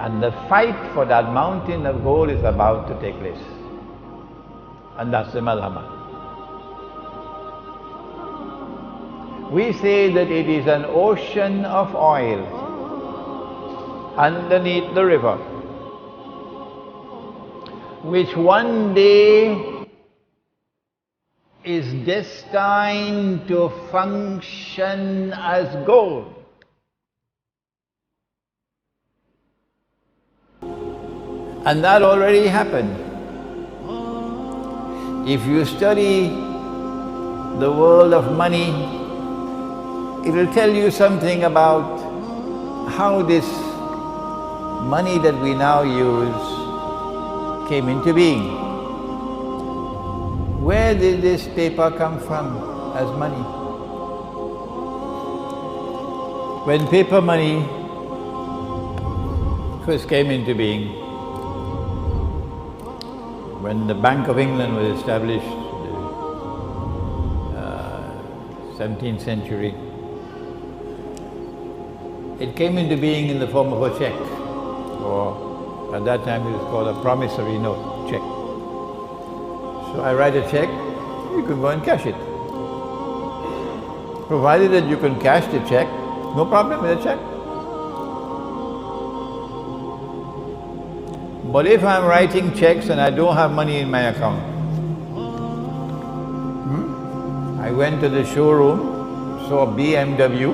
And the fight for that mountain of gold is about to take place. And that's the malhama. We say that it is an ocean of oil underneath the river, which one day is destined to function as gold. And that already happened. If you study the world of money, it will tell you something about how this money that we now use came into being. Where did this paper come from as money? When paper money first came into being, when the Bank of England was established, 17th century, it came into being in the form of a check, or at that time it was called a promissory note, check. So I write a check, you can go and cash it. Provided that you can cash the check, no problem with the check. But if I'm writing checks and I don't have money in my account, I went to the showroom, saw a BMW,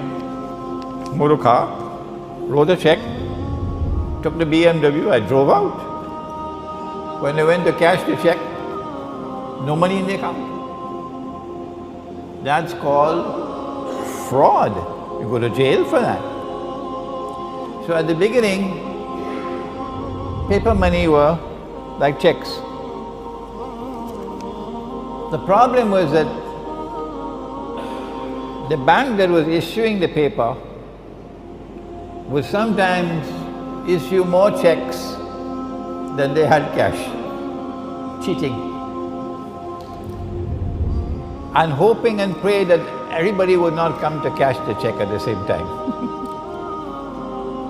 motor car, wrote a check, took the BMW, I drove out. When I went to cash the check, no money in the account. That's called fraud. You go to jail for that. So at the beginning, paper money were like checks. The problem was that the bank that was issuing the paper would sometimes issue more checks than they had cash. Cheating. And hoping and pray that everybody would not come to cash the check at the same time.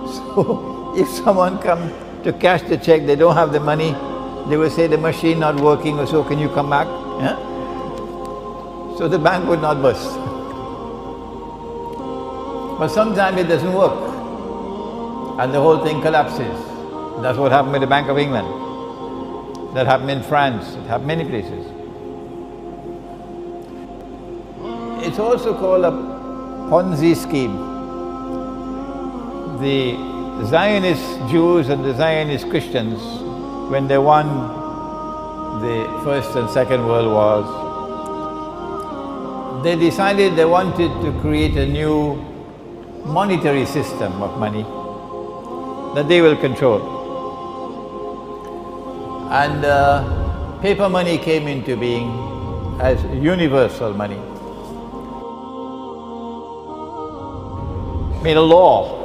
So if someone comes to cash the check, they don't have the money, they will say the machine not working or so, can you come back? Yeah? So the bank would not burst. But sometimes it doesn't work and the whole thing collapses. That's what happened with the Bank of England. That happened in France, it happened many places. It's also called a Ponzi scheme. The Zionist Jews and the Zionist Christians, when they won the First and Second World Wars, they decided they wanted to create a new monetary system of money that they will control. And paper money came into being as universal money. Made a law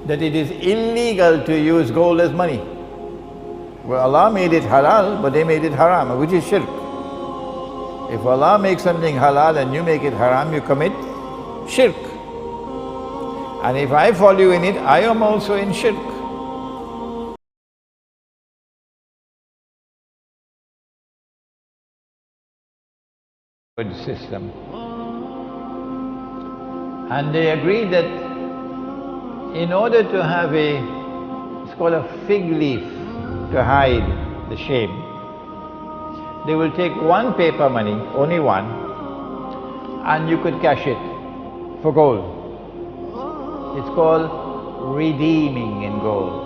that it is illegal to use gold as money. Well, Allah made it halal, but they made it haram, which is shirk. If Allah makes something halal and you make it haram, you commit shirk. And if I follow you in it, I am also in shirk. Good system. And they agreed that in order to have it's called a fig leaf to hide the shame, they will take one paper money, only one, and you could cash it for gold. It's called redeeming in gold.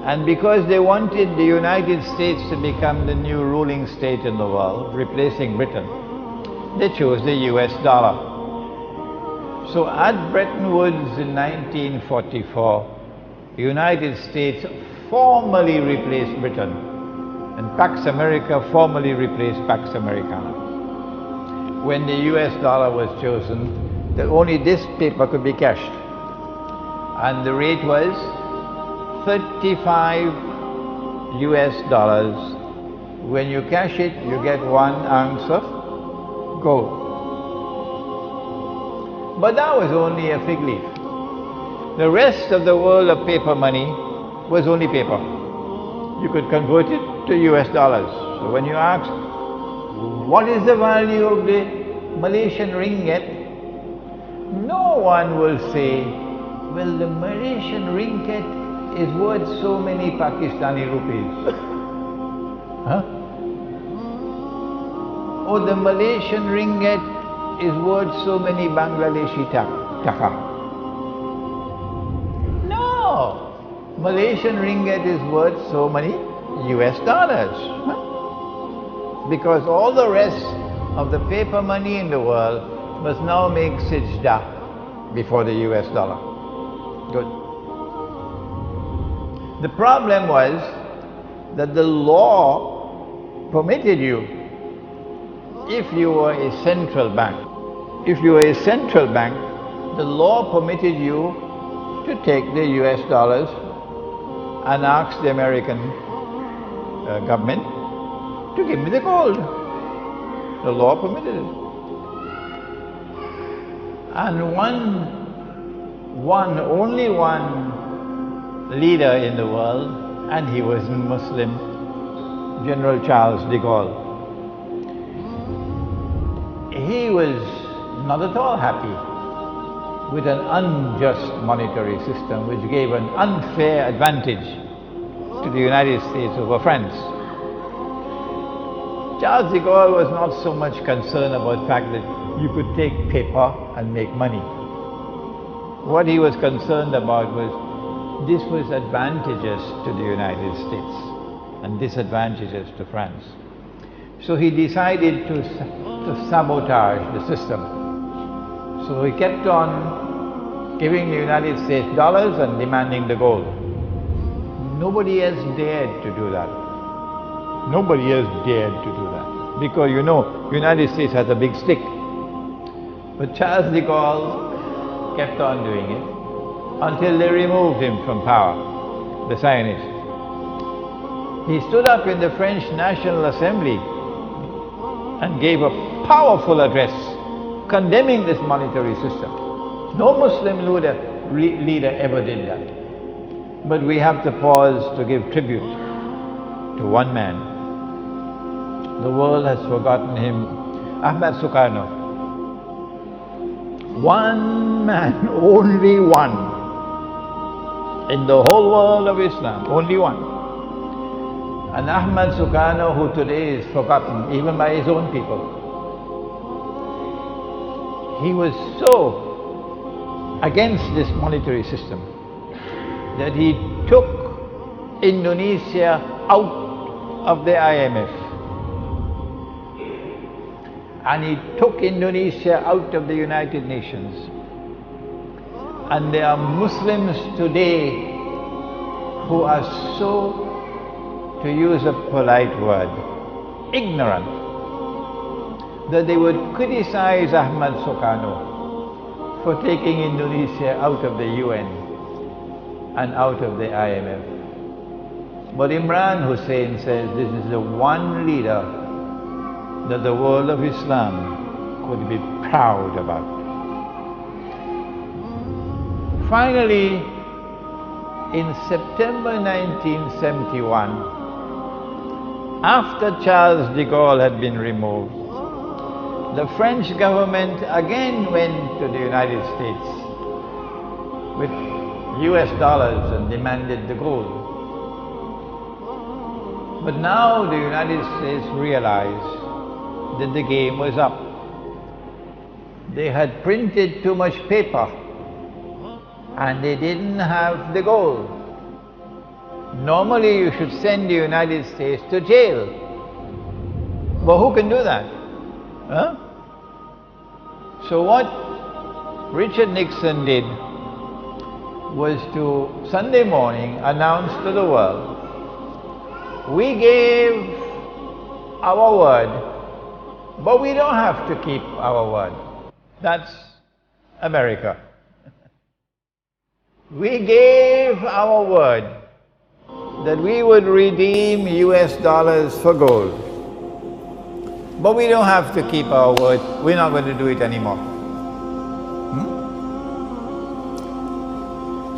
And because they wanted the United States to become the new ruling state in the world, replacing Britain, they chose the US dollar. So at Bretton Woods in 1944, the United States formally replaced Britain, and Pax America formally replaced Pax Americana. When the US dollar was chosen, that only this paper could be cashed, and the rate was 35 US dollars. When you cash it, you get 1 ounce of gold. But that was only a fig leaf. The rest of the world of paper money was only paper. You could convert it to US dollars. So when you ask, what is the value of the Malaysian ringgit? No one will say, well, the Malaysian ringgit is worth so many Pakistani rupees. Huh? Or the Malaysian ringgit is worth so many Bangladeshi taka. No! Malaysian ringgit is worth so many US dollars. Huh? Because all the rest of the paper money in the world must now make sajda before the US dollar. Good. The problem was that the law permitted you, if you were a central bank, the law permitted you to take the US dollars and ask the American government to give me the gold. The law permitted it. And only one leader in the world, and he was Muslim, General Charles de Gaulle. He was not at all happy with an unjust monetary system which gave an unfair advantage to the United States over France. Charles de Gaulle was not so much concerned about the fact that you could take paper and make money. What he was concerned about was this was advantageous to the United States and disadvantageous to France. So he decided to sabotage the system. So he kept on giving the United States dollars and demanding the gold. Nobody has dared to do that. Nobody has dared to do that. Because you know, the United States has a big stick. But Charles de Gaulle kept on doing it until they removed him from power, the Zionists. He stood up in the French National Assembly and gave a powerful address condemning this monetary system. No Muslim leader ever did that. But we have to pause to give tribute to one man. The world has forgotten him, Ahmad Sukarno. One man, only one, in the whole world of Islam, only one. And Ahmad Sukarno, who today is forgotten even by his own people. He was so against this monetary system that he took Indonesia out of the IMF. And he took Indonesia out of the United Nations. And there are Muslims today who are so, to use a polite word, ignorant, that they would criticize Ahmad Sukarno for taking Indonesia out of the UN and out of the IMF. But Imran Hussein says this is the one leader that the world of Islam could be proud about. Finally, in September 1971, after Charles de Gaulle had been removed, the French government again went to the United States with US dollars and demanded the gold. But now the United States realized that the game was up. They had printed too much paper and they didn't have the gold. Normally you should send the United States to jail. But who can do that? Huh? So what Richard Nixon did was to, Sunday morning, announce to the world, we gave our word, but we don't have to keep our word. That's America. We gave our word that we would redeem US dollars for gold. But we don't have to keep our word. We're not going to do it anymore.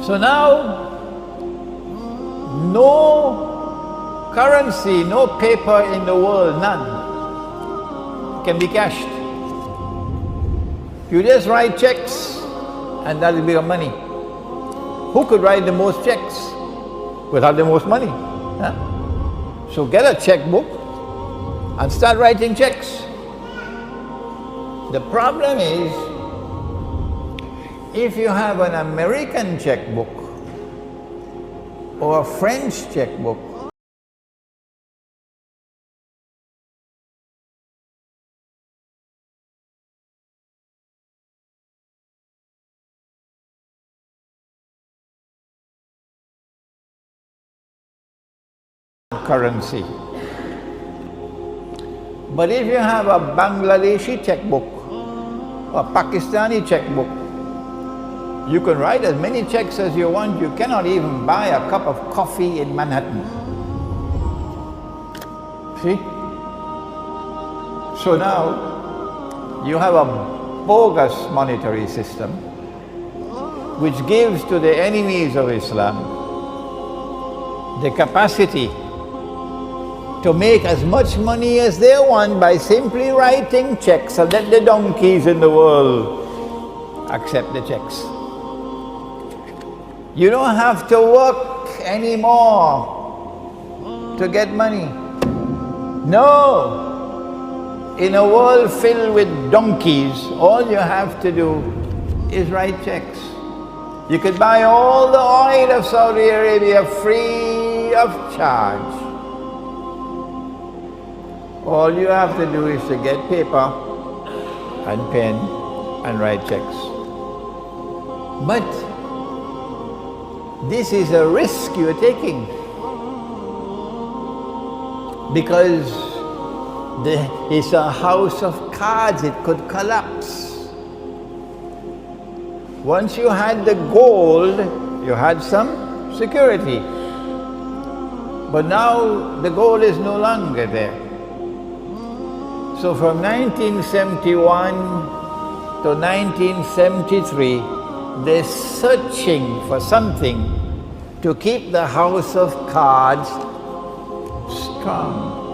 So now, no currency, no paper in the world, none, can be cashed. You just write checks and that will become money. Who could write the most checks without the most money? Huh? So get a checkbook and start writing checks. The problem is, if you have an American checkbook or a French checkbook, currency. But if you have a Bangladeshi checkbook or a Pakistani checkbook, you can write as many checks as you want. You cannot even buy a cup of coffee in Manhattan. See? So now you have a bogus monetary system which gives to the enemies of Islam the capacity to make as much money as they want by simply writing checks and let the donkeys in the world accept the checks. You don't have to work anymore to get money. No. In a world filled with donkeys, all you have to do is write checks. You could buy all the oil of Saudi Arabia free of charge. All you have to do is to get paper and pen and write checks. But this is a risk you're taking, because it's a house of cards. It could collapse. Once you had the gold, you had some security. But now the gold is no longer there. So from 1971 to 1973, they're searching for something to keep the house of cards strong.